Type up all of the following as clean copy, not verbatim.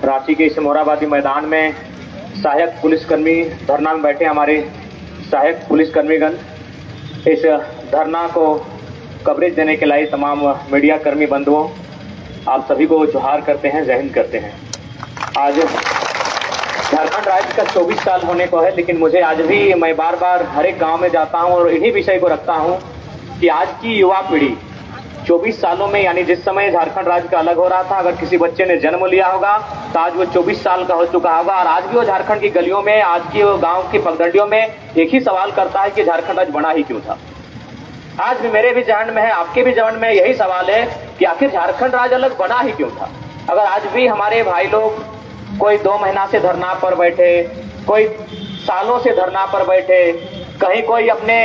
रांची के इस मोराबादी मैदान में सहायक पुलिसकर्मी धरना में बैठे हमारे सहायक पुलिसकर्मीगण, इस धरना को कवरेज देने के लिए तमाम मीडिया कर्मी बंधुओं, आप सभी को जोहार करते हैं, जय हिंद करते हैं। आज झारखंड राज्य का 24 साल होने को है, लेकिन मुझे आज भी मैं बार बार हर एक गांव में जाता हूं और इन्हीं विषय को रखता हूं कि आज की युवा पीढ़ी 24 सालों में, यानी जिस समय झारखंड राज्य का अलग हो रहा था, अगर किसी बच्चे ने जन्म लिया होगा तो आज वो 24 साल का हो चुका होगा और आज भी वो झारखंड की गलियों में, आज की वो गांव की पगडंडियों में एक ही सवाल करता है कि झारखंड राज्य बना ही क्यों था। आज भी मेरे भी जहन में है, आपके भी जहन में यही सवाल है कि आखिर झारखंड राज्य अलग बना ही क्यों था। अगर आज भी हमारे भाई लोग कोई 2 महीना से धरना पर बैठे, कोई सालों से धरना पर बैठे, कहीं कोई अपने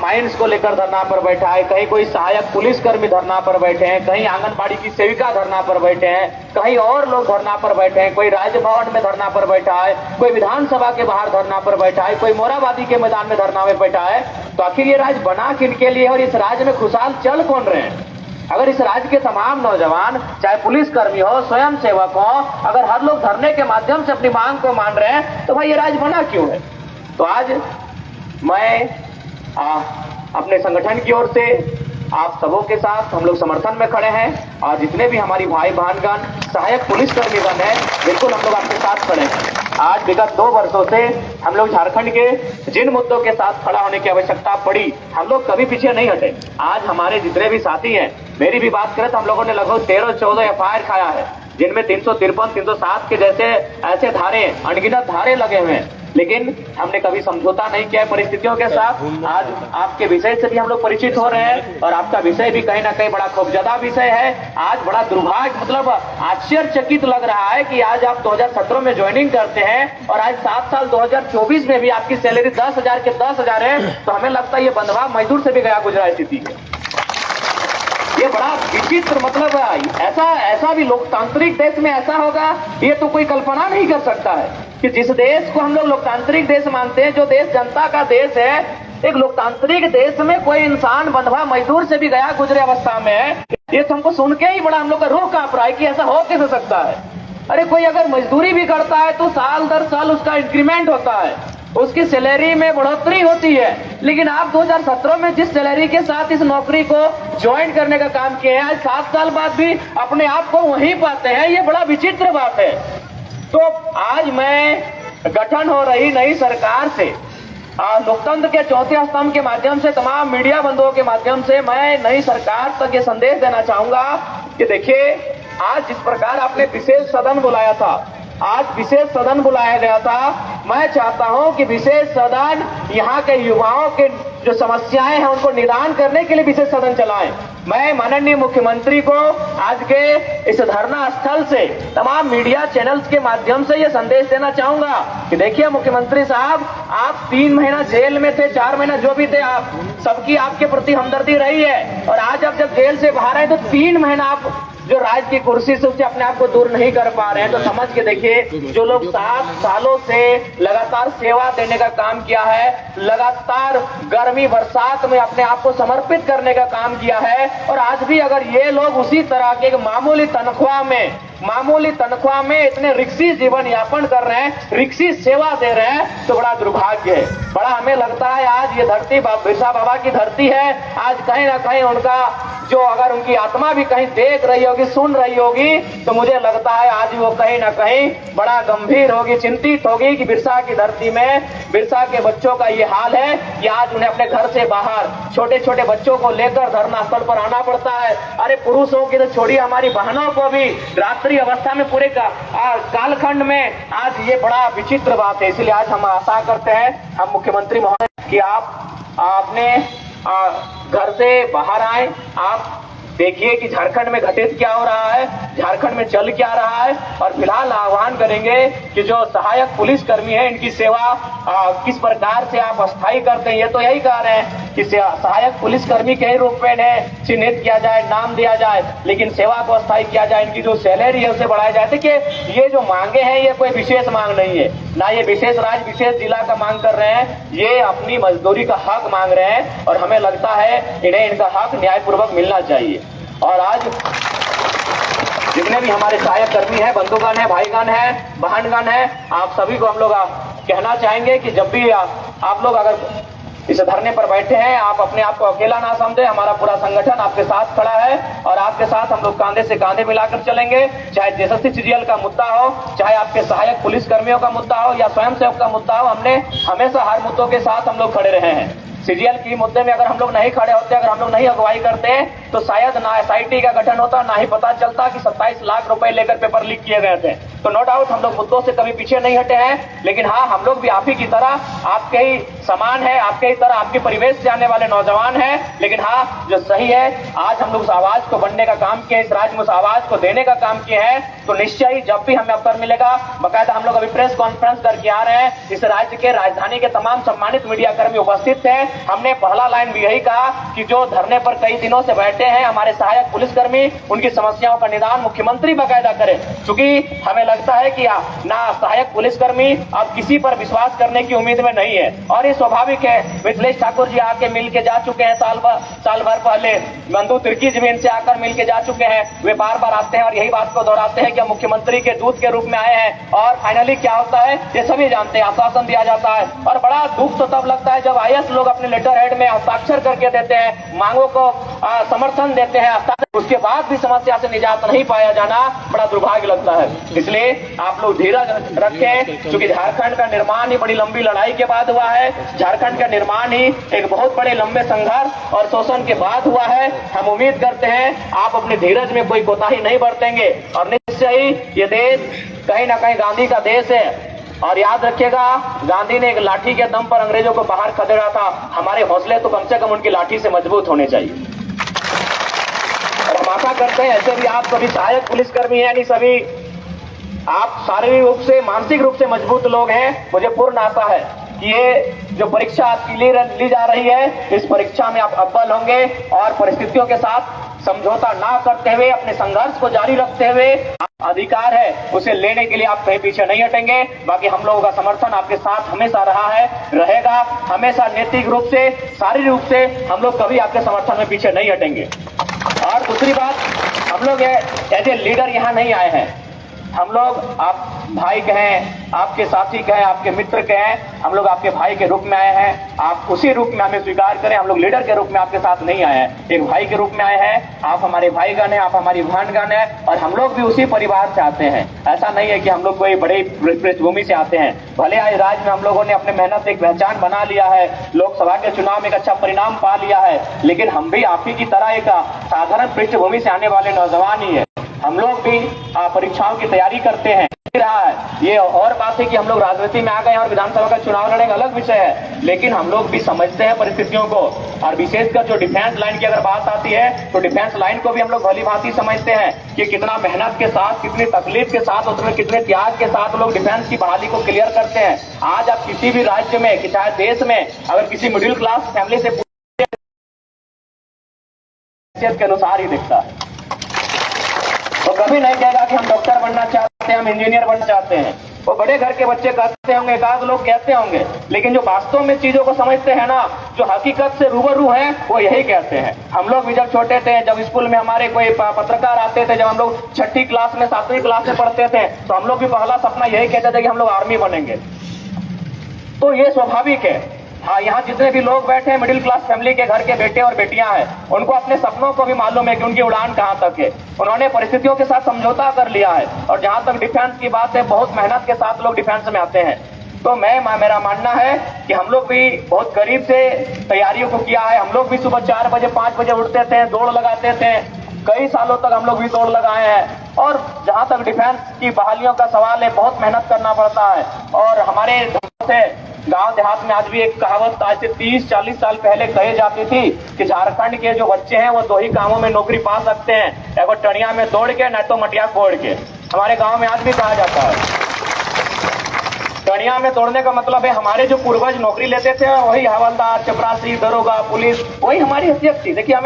माइंस को लेकर धरना पर बैठा है, कहीं कोई सहायक पुलिसकर्मी धरना पर बैठे हैं, कहीं आंगनबाड़ी की सेविका धरना पर बैठे हैं, कहीं और लोग धरना पर बैठे हैं, कोई राजभवन में धरना पर बैठा है, कोई विधानसभा के बाहर धरना पर बैठा है, कोई मोराबादी के मैदान में धरना में बैठा है, तो आखिर ये राज्य बना किनके लिए और इस राज्य में खुशहाल चल कौन रहे हैं। अगर इस राज्य के तमाम नौजवान, चाहे पुलिसकर्मी हो, स्वयं सेवक हो, अगर हर लोग धरने के माध्यम से अपनी मांग को मान रहे हैं तो भाई ये राज्य बना क्यों है। तो आज मैं अपने संगठन की ओर से आप सबों के साथ हम लोग समर्थन में खड़े हैं और जितने भी हमारी भाई बहनगण सहायक पुलिसकर्मीगण हैं, बिल्कुल हम लोग आपके साथ खड़े हैं। आज विगत 2 वर्षों से हम लोग झारखंड के जिन मुद्दों के साथ खड़ा होने की आवश्यकता पड़ी, हम लोग कभी पीछे नहीं हटे। आज हमारे जितने भी साथी हैं, मेरी भी बात करें तो हम लोगों ने लगभग 13-14 FIR खाया है, जिनमें 353, 307 के जैसे ऐसे धारे, अनगिनत धारे लगे हुए हैं, लेकिन हमने कभी समझौता नहीं किया परिस्थितियों के साथ। आज आपके विषय से भी हम लोग परिचित हो रहे हैं और आपका विषय भी कहीं ना कहीं बड़ा खौफजदा विषय है। आज बड़ा दुर्भाग्य, मतलब आश्चर्यचकित लग रहा है कि आज आप 2017 में ज्वाइनिंग करते हैं और आज 7 साल 2024 में भी आपकी सैलरी 10,000 के 10,000 है, तो हमें लगता है ये बंधवा मजदूर से भी गया गुजरा स्थिति है। ये बड़ा विचित्र, मतलब ऐसा भी लोकतांत्रिक देश में ऐसा होगा, ये तो कोई कल्पना नहीं कर सकता है कि जिस देश को हम लोग लोकतांत्रिक देश मानते हैं, जो देश जनता का देश है, एक लोकतांत्रिक देश में कोई इंसान बंधवा मजदूर से भी गया गुजरे अवस्था में है। ये तो हमको सुन के ही बड़ा हम लोग का रूह कांप रहा है कि ऐसा हो कैसे सकता है। अरे कोई अगर मजदूरी भी करता है तो साल दर साल उसका इंक्रीमेंट होता है, उसकी सैलरी में बढ़ोतरी होती है, लेकिन आप 2017 में जिस सैलरी के साथ इस नौकरी को ज्वाइन करने का काम किए हैं, आज 7 साल बाद भी अपने आप को वहीं पाते हैं। ये बड़ा विचित्र बात है। तो आज मैं गठन हो रही नई सरकार से, लोकतंत्र के चौथे स्तंभ के माध्यम से, तमाम मीडिया बंधुओं के माध्यम से मैं नई सरकार तक ये संदेश देना चाहूंगा कि देखिए, आज जिस प्रकार आपने विशेष सदन बुलाया था, आज विशेष सदन बुलाया गया था, मैं चाहता हूं कि विशेष सदन यहाँ के युवाओं के जो समस्याएं हैं उनको निदान करने के लिए विशेष सदन चलाएं। मैं माननीय मुख्यमंत्री को आज के इस धरना स्थल से, तमाम मीडिया चैनल्स के माध्यम से ये संदेश देना चाहूंगा कि देखिए मुख्यमंत्री साहब, आप 3 महीना जेल में थे, 4 महीना जो भी थे, आप सबकी आपके प्रति हमदर्दी रही है और आज आप जब जेल से बाहर आए तो 3 महीना आप जो राज की कुर्सी से उससे अपने आप को दूर नहीं कर पा रहे हैं। तो समझ के देखिए, जो लोग 7 सालों से लगातार सेवा देने का काम किया है, लगातार गर्मी बरसात में अपने आप को समर्पित करने का काम किया है, और आज भी अगर ये लोग उसी तरह के मामूली तनख्वाह में इतने रिक्सी जीवन यापन कर रहे हैं, रिक्सी सेवा दे रहे हैं, तो बड़ा दुर्भाग्य है। बड़ा हमें लगता है आज ये धरती बिरसा बाबा की धरती है। आज कहीं ना कहीं उनका जो, अगर उनकी आत्मा भी कहीं देख रही होगी, सुन रही होगी, तो मुझे लगता है आज वो कहीं ना कहीं बड़ा गंभीर होगी, चिंतित होगी कि बिरसा की धरती में बिरसा के बच्चों का ये हाल है कि आज उन्हें अपने घर से बाहर छोटे छोटे बच्चों को लेकर धरना स्थल पर आना पड़ता है। अरे पुरुषों की तो छोड़िए, हमारी बहनों को भी रात्रि अवस्था में पूरे कालखंड में, आज ये बड़ा विचित्र बात है। इसलिए आज हम आशा करते हैं, हम मुख्यमंत्री महोदय, कि आप अपने घर से बाहर आए, आप देखिए कि झारखंड में घटित क्या हो रहा है, झारखंड में चल क्या रहा है, और फिलहाल आह्वान करेंगे कि जो सहायक पुलिसकर्मी है, इनकी सेवा किस प्रकार से आप अस्थायी करते हैं। ये तो यही कह रहे हैं कि सहायक पुलिसकर्मी के ही रूप में चिन्हित किया जाए, नाम दिया जाए, लेकिन सेवा को अस्थायी किया जाए, इनकी जो सैलरी है उसे बढ़ाया जाए। देखिए, ये जो मांगे हैं ये कोई विशेष मांग नहीं है, ना ये विशेष राज्य विशेष जिला का मांग कर रहे हैं, ये अपनी मजदूरी का हक मांग रहे हैं, और हमें लगता है इन्हें इनका हक न्यायपूर्वक मिलना चाहिए। और आज जितने भी हमारे सहायक कर्मी हैं, बंधुगण हैं, भाईगण हैं, बहनगण हैं, आप सभी को हम लोग कहना चाहेंगे कि जब भी आप लोग अगर इस धरने पर बैठे हैं, आप अपने आप को अकेला ना समझे। हमारा पूरा संगठन आपके साथ खड़ा है और आपके साथ हम लोग कांधे से कांधे मिलाकर चलेंगे। चाहे जयशक्ति सीजीएल का मुद्दा हो, चाहे आपके सहायक पुलिस कर्मियों का मुद्दा हो या स्वयंसेवक का मुद्दा हो, हमने हमेशा हर मुद्दों के साथ हम लोग खड़े रहे हैं। सीजीएल की मुद्दे में अगर हम लोग नहीं खड़े होते, अगर हम लोग नहीं अगुवाई करते, तो शायद ना एसआईटी का गठन होता, ना ही पता चलता कि 27 लाख रुपए लेकर पेपर लीक किए गए थे। तो नो डाउट हम लोग मुद्दों से कभी पीछे नहीं हटे हैं, लेकिन हाँ, हम लोग भी आप ही की तरह आपके ही समान है, आपके ही तरह आपके परिवेश से आने वाले नौजवान हैं। लेकिन हाँ, जो सही है, आज हम लोग उस आवाज को बनने का काम किए, इस राज्य में उस आवाज को देने का काम किए हैं। तो निश्चय ही जब भी हमें अवसर मिलेगा, बकायदा हम लोग अभी प्रेस कॉन्फ्रेंस करके आ रहे हैं। इस राज्य के राजधानी के तमाम सम्मानित मीडिया कर्मी उपस्थित थे। हमने पहला लाइन भी यही कहा कि जो धरने पर कई दिनों से बैठे हैं हमारे सहायक पुलिसकर्मी, उनकी समस्याओं का निदान मुख्यमंत्री बकायदा करें। क्योंकि हमें लगता है कि ना सहायक पुलिसकर्मी अब किसी पर विश्वास करने की उम्मीद में नहीं है, और ये स्वाभाविक है। मिथिलेश ठाकुर जी आके मिल के जा चुके हैं साल भर पहले, बंधु तिर्की जी भी इनसे आकर मिल के जा चुके हैं। वे बार बार आते हैं और यही बात को दोहराते हैं कि हम मुख्यमंत्री के दूत के रूप में आए हैं। और फाइनली क्या होता है ये सभी जानते हैं, आश्वासन दिया जाता है। और बड़ा दुख तो तब लगता है जब आईएएस लोग अपने लेटर हेड में हस्ताक्षर करके देते हैं, मांगों को समर्थन देते हैं, उसके बाद भी समस्या से निजात नहीं पाया जाना बड़ा दुर्भाग्य लगता है। इसलिए आप लोग धीरज रखें, क्योंकि झारखंड का निर्माण ही बड़ी लंबी लड़ाई के बाद हुआ है। झारखंड का निर्माण ही एक बहुत बड़े लंबे संघर्ष और शोषण के बाद हुआ है। हम उम्मीद करते हैं आप अपने धीरज में कोई कोताही नहीं बरतेंगे और निश्चय ही ये देश कहीं ना कहीं गांधी का देश है। और याद रखिएगा, गांधी ने एक लाठी के दम पर अंग्रेजों को बाहर खदेड़ा था। हमारे हौसले तो कम से कम उनकी लाठी से मजबूत होने चाहिए। और हम आशा करते हैं ऐसे भी आप सभी सहायक पुलिसकर्मी हैं, यानी सभी आप शारीरिक रूप से, मानसिक रूप से मजबूत लोग हैं। मुझे पूर्ण आशा है कि ये जो परीक्षा आपकी ली जा रही है, इस परीक्षा में आप अव्वल होंगे और परिस्थितियों के साथ समझौता ना करते हुए अपने संघर्ष को जारी रखते हुए अधिकार है उसे लेने के लिए आप कहीं पीछे नहीं हटेंगे। बाकी हम लोगों का समर्थन आपके साथ हमेशा रहा है, रहेगा हमेशा। नैतिक रूप से, शारीरिक रूप से हम लोग कभी आपके समर्थन में पीछे नहीं हटेंगे। और दूसरी बात, हम लोग एज ए लीडर यहाँ नहीं आए हैं। हम लोग आप भाई कहें, आपके साथी कहें, आपके मित्र कहें, हम लोग आपके भाई के रूप में आए हैं। आप उसी रूप में हमें स्वीकार करें। हम लोग लीडर के रूप में आपके साथ नहीं आए हैं, एक भाई के रूप में आए हैं। आप हमारे भाईगण हैं, आप हमारी बहनगण हैं, और हम लोग भी उसी परिवार से आते हैं। ऐसा नहीं है कि हम लोग कोई बड़ी पृष्ठभूमि से आते हैं। भले आज राज्य में हम लोगों ने अपने मेहनत से एक पहचान बना लिया है, लोकसभा के चुनाव में एक अच्छा परिणाम पा लिया है, लेकिन हम भी आप ही की तरह एक साधारण पृष्ठभूमि से आने वाले नौजवान ही है। हम लोग भी परीक्षाओं की तैयारी करते हैं। रहा है ये और बात है कि हम लोग राजनीति में आ गए और विधानसभा का चुनाव लड़ेंगे, अलग विषय है, लेकिन हम लोग भी समझते हैं परिस्थितियों को। और विशेषकर जो डिफेंस लाइन की अगर बात आती है, तो डिफेंस लाइन को भी हम लोग भली भांति समझते हैं कि कितना मेहनत के साथ, कितनी तकलीफ के साथ, उसमें कितने त्याग के साथ लोग डिफेंस की बहाली को क्लियर करते हैं। आज आप किसी भी राज्य में, कि चाहे देश में, अगर किसी मिडिल क्लास फैमिली से के अनुसार ही दिखता है, वो कभी नहीं कहेगा कि हम डॉक्टर बनना चाहते हैं, हम इंजीनियर बनना चाहते हैं। वो बड़े घर के बच्चे कहते होंगे, एकाध लोग कहते होंगे, लेकिन जो वास्तव में चीजों को समझते हैं ना, जो हकीकत से रूबरू हैं, वो यही कहते हैं। हम लोग भी जब छोटे थे, जब स्कूल में हमारे कोई पत्रकार आते थे, जब हम लोग 6ठी क्लास में 7वीं क्लास में पढ़ते थे, तो हम लोग भी पहला सपना यही कहते थे कि हम लोग आर्मी बनेंगे। तो ये स्वाभाविक है। हाँ, यहाँ जितने भी लोग बैठे हैं मिडिल क्लास फैमिली के घर के बेटे और बेटियां हैं, उनको अपने सपनों को भी मालूम है कि उनकी उड़ान कहाँ तक है। उन्होंने परिस्थितियों के साथ समझौता कर लिया है। और जहां तक डिफेंस की बात है, बहुत मेहनत के साथ लोग डिफेंस में आते हैं। तो मेरा मानना है कि हम लोग भी बहुत करीब से तैयारियों को किया है। हम लोग भी सुबह 4 बजे 5 बजे उठते थे, दौड़ लगाते थे। कई सालों तक हम लोग भी दौड़ लगाए हैं। और जहां तक डिफेंस की बहालियों का सवाल है, बहुत मेहनत करना पड़ता है। और हमारे गांव देहात में आज भी एक कहावत आज से 30-40 साल पहले कही जाती थी कि झारखंड के जो बच्चे हैं वो 2 ही कामों में नौकरी पा सकते हैं, या तो टणिया में दौड़ के, न तो मटिया कोड़ के। हमारे गांव में आज भी कहा जाता है। टणिया में दौड़ने का मतलब है हमारे जो पूर्वज नौकरी लेते थे वही हवलदार, चपरासी, दरोगा, पुलिस, वही हमारी हैसियत थी। देखिए,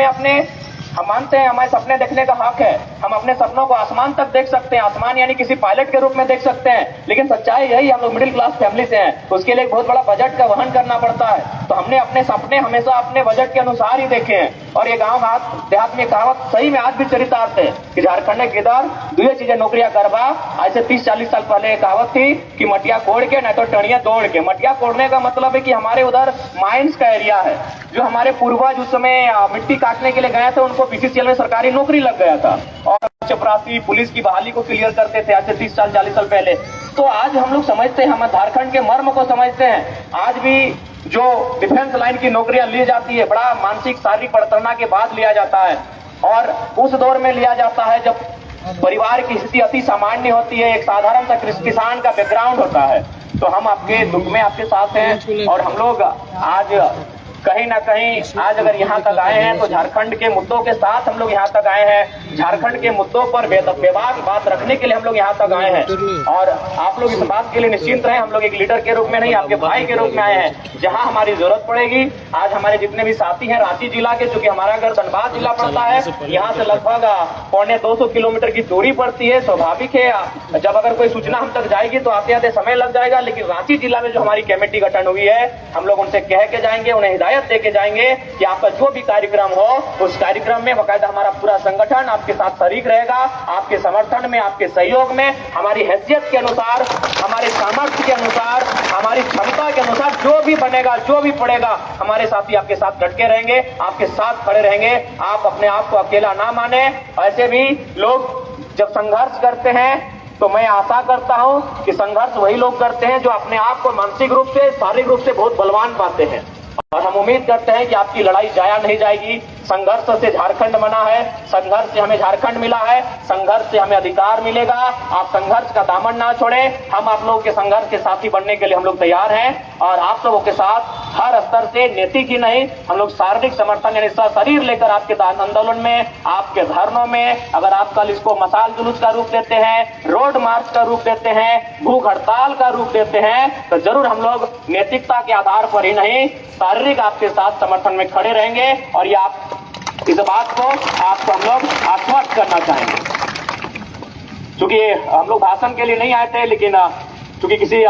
हम मानते हैं हमारे सपने देखने का हक है, हम अपने सपनों को आसमान तक देख सकते हैं, आसमान यानी किसी पायलट के रूप में देख सकते हैं, लेकिन सच्चाई यही, हम लोग मिडिल क्लास फैमिली से हैं, उसके लिए एक बहुत बड़ा बजट का वहन करना पड़ता है। तो हमने अपने सपने हमेशा अपने बजट के अनुसार ही देखे हैं। और ये गाँव देहात में कहावत सही में आज भी चरितार्थ है कि झारखंड के किधर दो चीजें नौकरियां करवा। आज से 30-40 साल पहले कहावत थी कि मटिया कोड़ के नहीं तो टणिया तोड़ के। मटिया कोड़ने का मतलब है कि हमारे उधर माइंस का एरिया है, जो हमारे पूर्वज उस समय मिट्टी काटने के लिए गए थे, उनको बीसीसीएल में सरकारी नौकरी लग गया था और चपरासी पुलिस की बहाली को क्लियर करते थे आज से 30-40 साल पहले। तो आज हम लोग समझते हैं, हम झारखंड के मर्म को समझते हैं। आज भी जो डिफेंस लाइन की नौकरियां ली जाती है, बड़ा मानसिक शारीरिक पड़तरना के बाद लिया जाता है, और उस दौर में लिया जाता है जब परिवार की स्थिति अति सामान्य होती है, एक साधारण सा किसान का बैकग्राउंड होता है। तो हम आपके दुख में आपके साथ हैं, और हम लोग आज कहीं ना कहीं आज अगर यहाँ तक आए हैं तो झारखंड के मुद्दों के साथ हम लोग यहाँ तक आए हैं। झारखंड के मुद्दों पर बेबाक बात रखने के लिए हम लोग यहाँ तक आए हैं, और आप लोग इस बात के लिए निश्चिंत रहें, हम लोग एक लीडर के रूप में नहीं, आपके भाई के रूप में आए हैं। जहाँ हमारी जरूरत पड़ेगी, आज हमारे जितने भी साथी हैं रांची जिला के, चूंकि हमारा घर धनबाद जिला पड़ता है, यहाँ से लगभग 250 किलोमीटर की दूरी पड़ती है। स्वाभाविक है जब अगर कोई सूचना हम तक जाएगी तो आते आते समय लग जाएगा, लेकिन रांची जिला में जो हमारी कमेटी गठन हुई है, हम लोग उनसे कह के जाएंगे, उन्हें हिदायत देके जाएंगे कि आपका जो भी कार्यक्रम हो, उस कार्यक्रम में बाकायदा हमारा पूरा संगठन आपके साथ शरीक रहेगा, आपके समर्थन में, आपके सहयोग में, हमारी हैसियत के अनुसार, हमारे सामर्थ्य के अनुसार, हमारी क्षमता के अनुसार जो भी बनेगा, जो भी पड़ेगा, हमारे साथी आपके साथ डट के रहेंगे, आपके साथ खड़े रहेंगे। आप अपने आप को अकेला ना माने। ऐसे भी लोग जब संघर्ष करते हैं तो मैं आशा करता हूं कि संघर्ष वही लोग करते हैं जो अपने आप को मानसिक रूप से, शारीरिक रूप से बहुत बलवान पाते हैं, और हम उम्मीद करते हैं कि आपकी लड़ाई जाया नहीं जाएगी। संघर्ष से झारखंड बना है, संघर्ष से हमें झारखंड मिला है, संघर्ष से हमें अधिकार मिलेगा। आप संघर्ष का दामन ना छोड़ें। हम आप लोगों के संघर्ष के साथी बनने के लिए हम लोग तैयार हैं, और आप सबों के साथ हर स्तर से, नैतिक ही नहीं, हम लोग शारीरिक समर्थन यानी शरीर लेकर आपके आंदोलन में, आपके धरनों में, अगर आप कल इसको मसाल जुलूस का रूप देते हैं, रोड मार्च का रूप देते हैं, भूख हड़ताल का रूप देते हैं, तो जरूर हम लोग नैतिकता के आधार पर ही नहीं, शारीरिक आपके साथ समर्थन में खड़े रहेंगे। और ये आप इस बात को आपको हम लोग आश्वस्त करना चाहेंगे, क्योंकि हम लोग भाषण के लिए नहीं आए थे, लेकिन क्योंकि किसी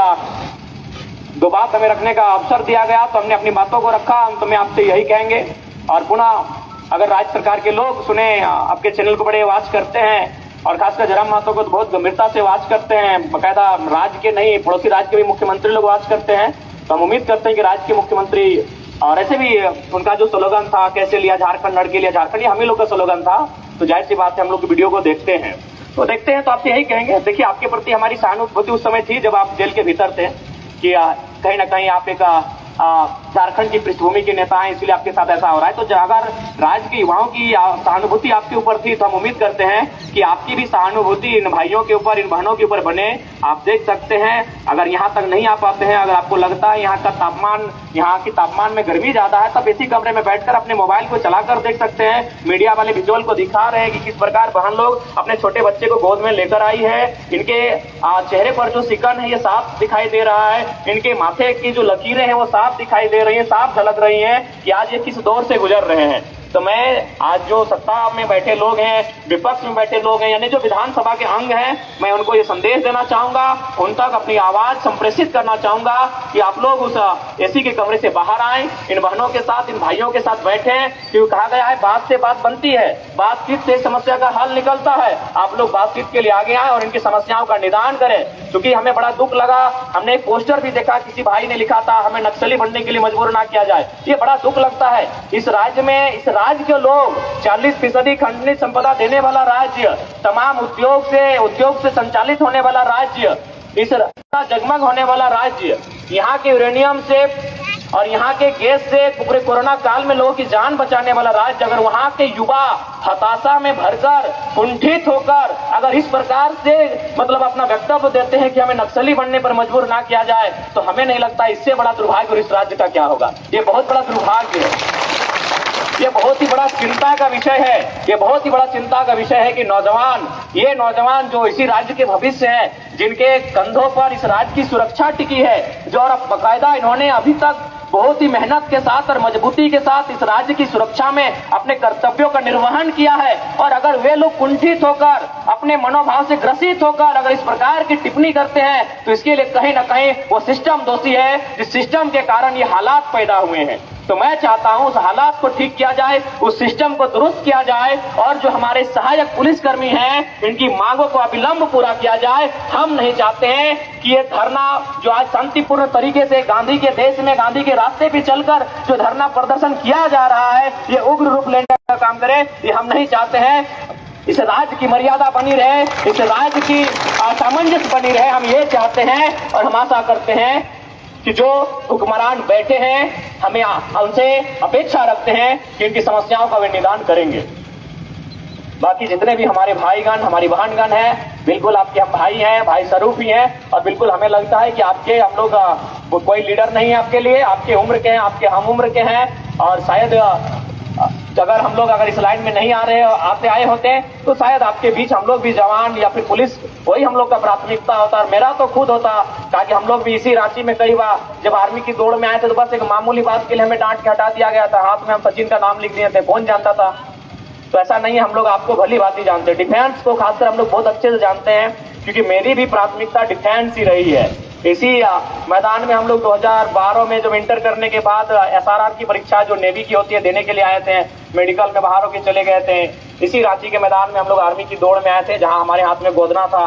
दो बात हमें रखने का अवसर दिया गया तो हमने अपनी बातों को रखा। हम तुम्हें आपसे यही कहेंगे, और पुनः अगर राज्य सरकार के लोग सुने, आपके चैनल को बड़े वाच करते हैं, और खासकर जयराम महतो को तो बहुत गंभीरता से वाच करते हैं, बाकायदा राज्य के नहीं, पड़ोसी राज्य के भी मुख्यमंत्री लोग वाच करते हैं, तो हम उम्मीद करते हैं कि राज्य के मुख्यमंत्री, और ऐसे भी उनका जो स्लोगन था, कैसे लिया झारखंड, लड़ के लिया झारखंड, ये हम ही लोग का स्लोगन था, तो जाहिर सी बात है हम लोग वीडियो को देखते हैं तो आपसे यही कहेंगे, देखिए आपके प्रति हमारी सहानुभूति उस समय थी जब आप जेल के भीतर थे, कि कहीं ना कहीं आप एक झारखंड की पृष्ठभूमि के नेता हैं, इसलिए आपके साथ ऐसा हो रहा है। तो अगर राज्य के युवाओं की सहानुभूति आपके ऊपर थी, तो हम उम्मीद करते हैं कि आपकी भी सहानुभूति इन भाइयों के ऊपर, इन बहनों के ऊपर बने। आप देख सकते हैं, अगर यहाँ तक नहीं आ पाते हैं, अगर आपको लगता है यहाँ का तापमान, यहाँ की तापमान में गर्मी ज्यादा है, तब इसी कमरे में बैठकर अपने मोबाइल को चलाकर देख सकते हैं। मीडिया वाले विजुअल को दिखा रहे हैं कि किस प्रकार बहन लोग अपने छोटे बच्चे को गोद में लेकर आई है। इनके चेहरे पर जो सिकन है ये साफ दिखाई दे रहा है, इनके माथे की जो लकीरें हैं वो साफ दिखाई दे रही है, साफ झलक रही हैं कि आज ये किस दौर से गुजर रहे हैं। तो मैं आज जो सत्ता में बैठे लोग हैं, विपक्ष में बैठे लोग हैं, यानी जो विधानसभा के अंग हैं, मैं उनको ये संदेश देना चाहूंगा, उन तक अपनी आवाज संप्रेषित करना चाहूंगा कि आप लोग उस एसी के कमरे से बाहर आए, इन बहनों के साथ, इन भाइयों के साथ बैठे, क्योंकि कहा गया है बात से बात बनती है, बातचीत से समस्या का हल निकलता है। आप लोग बातचीत के लिए आगे आए और इनकी समस्याओं का निदान करें। क्योंकि हमें बड़ा दुख लगा, हमने एक पोस्टर भी देखा, किसी भाई ने लिखा था हमें नक्सली बनने के लिए मजबूर ना किया जाए। ये बड़ा दुख लगता है। इस राज्य में, इस राज्य के लोग 40% खंडनीय संपदा देने वाला राज्य, तमाम उद्योग से संचालित होने वाला राज्य, इस जगमग होने वाला राज्य, यहाँ के यूरेनियम से और यहाँ के गैस से पूरे कोरोना काल में लोगों की जान बचाने वाला राज्य, अगर वहाँ के युवा हताशा में भरकर, कुंठित होकर अगर इस प्रकार से मतलब अपना वक्तव्य देते हैं कि हमें नक्सली बनने पर मजबूर ना किया जाए, तो हमें नहीं लगता इससे बड़ा दुर्भाग्य और इस राज्य का क्या होगा। ये बहुत बड़ा दुर्भाग्य है, ये बहुत ही बड़ा चिंता का विषय है। ये बहुत ही बड़ा चिंता का विषय है कि ये नौजवान जो इसी राज्य के भविष्य हैं, जिनके कंधों पर इस राज्य की सुरक्षा टिकी है, जो और बाकायदा इन्होंने अभी तक बहुत ही मेहनत के साथ और मजबूती के साथ इस राज्य की सुरक्षा में अपने कर्तव्यों का निर्वहन किया है। और अगर वे लोग कुंठित होकर, अपने मनोभाव से ग्रसित होकर अगर इस प्रकार की टिप्पणी करते हैं तो इसके लिए कहीं ना कहीं वो सिस्टम दोषी है, जिस सिस्टम के कारण ये हालात पैदा हुए हैं। तो मैं चाहता हूं उस हालात को ठीक किया जाए, उस सिस्टम को दुरुस्त किया जाए और जो हमारे सहायक पुलिसकर्मी हैं इनकी मांगों को अविलंब पूरा किया जाए। हम नहीं चाहते हैं कि ये धरना जो आज शांतिपूर्ण तरीके से गांधी के देश में, गांधी के रास्ते पे चलकर जो धरना प्रदर्शन किया जा रहा है ये उग्र रूप लेने का काम करे, ये हम नहीं चाहते हैं। इस राज्य की मर्यादा बनी रहे, इस राज्य की सामंजस्य बनी रहे, हम ये चाहते हैं और हम आशा करते हैं कि जो हुक्मरान बैठे हैं हमें उनसे अपेक्षा रखते हैं कि इनकी समस्याओं का वे निदान करेंगे। बाकी जितने भी हमारे भाईगण, हमारी बहनगण हैं, बिल्कुल आपके हम भाई हैं, भाई स्वरूप ही हैं और बिल्कुल हमें लगता है कि आपके हम लोग कोई लीडर नहीं है आपके लिए, आपके उम्र के हैं, आपके हम उम्र के हैं और शायद अगर हम लोग अगर इस लाइन में नहीं आए होते तो शायद आपके बीच हम लोग भी जवान या फिर पुलिस वही हम लोग का प्राथमिकता होता। और मेरा तो खुद होता, ताकि हम लोग भी इसी रांची में कई बार जब आर्मी की दौड़ में आए थे तो बस एक मामूली बात के लिए हमें डांट के हटा दिया गया था, हाथ में हम सचिन का नाम लिख दिए थे, कौन जानता था। तो ऐसा नहीं है, हम लोग आपको भली बात ही जानते हैं, डिफेंस को खासकर हम लोग बहुत अच्छे से जानते हैं क्योंकि मेरी भी प्राथमिकता डिफेंस ही रही है। इसी मैदान में हम लोग 2012 में जब इंटर करने के बाद SRR की परीक्षा जो नेवी की होती है देने के लिए आए थे, मेडिकल में बाहर होके चले गए थे। इसी रांची के मैदान में हम लोग आर्मी की दौड़ में आए थे जहां हमारे हाथ में गोदना था,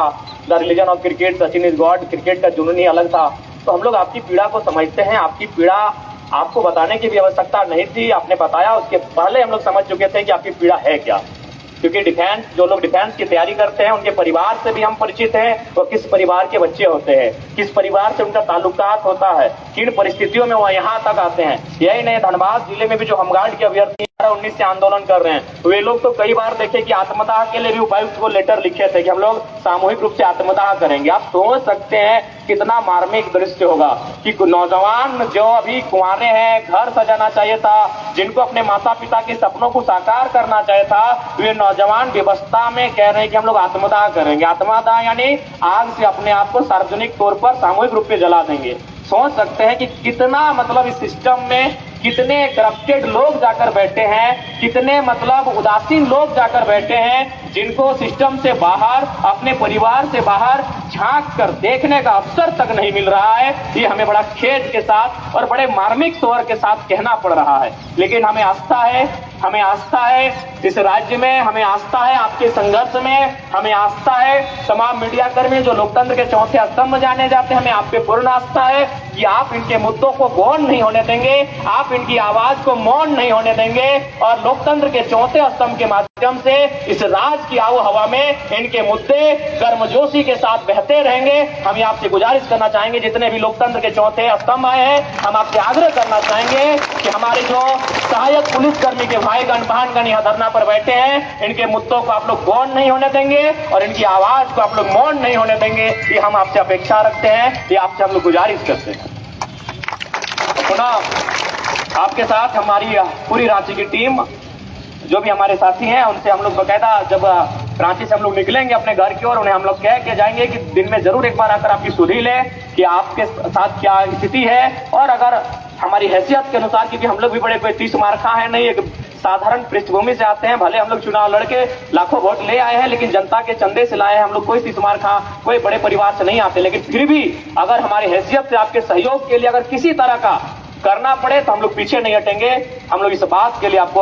the religion of cricket, Sachin is God, cricket का जुनून ही अलग था। तो हम लोग आपकी पीड़ा को समझते हैं, आपकी पीड़ा आपको बताने की भी आवश्यकता नहीं थी, आपने बताया उसके पहले हम लोग समझ चुके थे कि आपकी पीड़ा है क्या। क्योंकि डिफेंस, जो लोग डिफेंस की तैयारी करते हैं उनके परिवार से भी हम परिचित हैं, वो किस परिवार के बच्चे होते हैं, किस परिवार से उनका ताल्लुकात होता है, किन परिस्थितियों में वो यहाँ तक आते हैं। यही नहीं, धनबाद जिले में भी जो होमगार्ड के अभ्यर्थी 19 से आंदोलन कर रहे हैं वे लोग तो कई बार देखे कि आत्मदाह के लिए भी उपायुक्त को लेटर लिखे थे कि हम लोग सामूहिक रूप से आत्मदाह करेंगे। आप सोच सकते हैं कितना मार्मिक दृश्य होगा कि नौजवान जो अभी कुंवारे हैं, घर सजाना चाहिए था, जिनको अपने माता पिता के सपनों को साकार करना चाहिए था, वे नौजवान व्यवस्था में कह रहे हैं कि हम लोग आत्मदाह करेंगे। आत्मदाह यानी आग से अपने आप को सार्वजनिक तौर पर सामूहिक रूप से जला देंगे। सोच सकते हैं कि कितना मतलब इस सिस्टम में कितने करप्टेड लोग जाकर बैठे हैं, कितने मतलब उदासीन लोग जाकर बैठे हैं, जिनको सिस्टम से बाहर, अपने परिवार से बाहर झांक कर देखने का अवसर तक नहीं मिल रहा है। ये हमें बड़ा खेद के साथ और बड़े मार्मिक स्वर के साथ कहना पड़ रहा है। लेकिन हमें आस्था है, हमें आस्था है इस राज्य में, हमें आस्था है आपके संघर्ष में, हमें आस्था है तमाम मीडिया कर्मी जो लोकतंत्र के चौथे स्तंभ जाने जाते हैं, हमें आप पे पूर्ण आस्था है कि आप इनके मुद्दों को गौण नहीं होने देंगे, आप इनकी आवाज को मौन नहीं होने देंगे और लोकतंत्र के चौथे स्तंभ के माध्यम से इस राज्य की आबो हवा में इनके मुद्दे गर्मजोशी के साथ बहते रहेंगे। हम आपसे गुजारिश करना चाहेंगे, जितने भी लोकतंत्र के चौथे स्तंभ आए हैं, हम आपसे आग्रह करना चाहेंगे कि हमारे जो सहायक पुलिसकर्मी के भाईगण बहनगण यहाँ धरना पर बैठे हैं, इनके मुद्दों को आप लोग गौण नहीं होने देंगे और इनकी आवाज को आप लोग मौन नहीं होने देंगे। ये हम आपसे अपेक्षा रखते हैं, ये आपसे हम लोग गुजारिश करते हैं। पुनः आपके साथ हमारी पूरी रांची की टीम, जो भी हमारे साथी हैं, उनसे हम लोग बकायदा जब रांची से हम लोग निकलेंगे अपने घर की ओर, उन्हें हम लोग कह के जाएंगे कि दिन में जरूर एक बार आकर आपकी सुधी लें कि आपके साथ क्या स्थिति है। और अगर हमारी हैसियत के अनुसार, क्योंकि हम लोग भी बड़े कोई 30 मार्का है नहीं, एक साधारण पृष्ठभूमि से आते हैं, भले हम लोग चुनाव लड़के लाखों वोट ले आए हैं लेकिन जनता के चंदे से लाए हैं, हम लोग कोई 30 मार्का, कोई बड़े परिवार से नहीं आते। लेकिन फिर भी अगर हमारी हैसियत से आपके सहयोग के लिए अगर किसी तरह का करना पड़े तो हम लोग पीछे नहीं हटेंगे। हम लोग इस बात के लिए आपको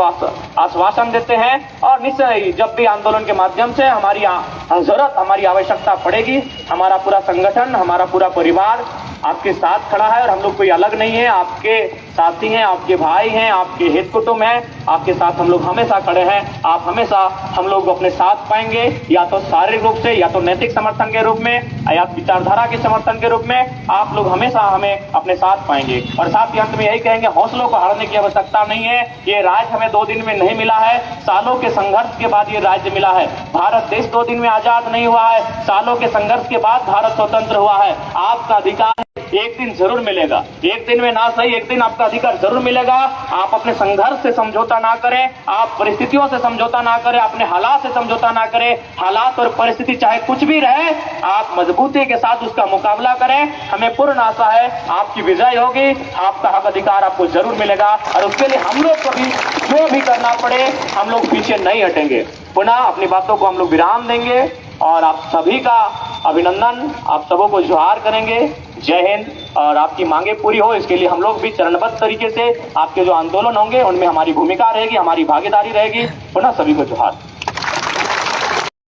आश्वासन देते हैं और निश्चय जब भी आंदोलन के माध्यम से हमारी जरूरत, हमारी आवश्यकता पड़ेगी, हमारा पूरा संगठन, हमारा पूरा परिवार आपके साथ खड़ा है और हम लोग कोई अलग नहीं है, आपके साथी हैं, आपके भाई हैं, आपके हित कुटुंब हैं, आपके साथ हम लोग हमेशा खड़े हैं। आप हमेशा हम लोग अपने साथ पाएंगे, या तो शारीरिक रूप से, या तो नैतिक समर्थन के रूप में, या विचारधारा के समर्थन के रूप में, आप लोग हमेशा हमें अपने साथ पाएंगे। और साथ ही अंत में यही कहेंगे, हौसलों को हारने की आवश्यकता नहीं है। ये राज्य हमें 2 दिन में नहीं मिला है, सालों के संघर्ष के बाद ये राज्य मिला है। भारत देश 2 दिन में आजाद नहीं हुआ है, सालों के संघर्ष के बाद भारत स्वतंत्र हुआ है। आपका अधिकार एक दिन जरूर मिलेगा। एक दिन में ना सही, एक दिन आपका अधिकार जरूर मिलेगा। आप अपने संघर्ष से समझौता ना करें, आप परिस्थितियों से समझौता ना करें, अपने हालात से समझौता ना करें। हालात और परिस्थिति चाहे कुछ भी रहे, आप मजबूती के साथ उसका मुकाबला करें। हमें पूर्ण आशा है आपकी विजय होगी, आपका हक अधिकार आपको जरूर मिलेगा और उसके लिए हम लोग को भी जो भी करना पड़े हम लोग पीछे नहीं हटेंगे। पुनः अपनी बातों को हम लोग विराम देंगे और आप सभी का अभिनंदन, आप सबों को जोहार करेंगे। जय हिंद। और आपकी मांगे पूरी हो इसके लिए हम लोग भी चरणबद्ध तरीके से आपके जो आंदोलन होंगे उनमें हमारी भूमिका रहेगी, हमारी भागीदारी रहेगी। पुनः सभी को जोहार।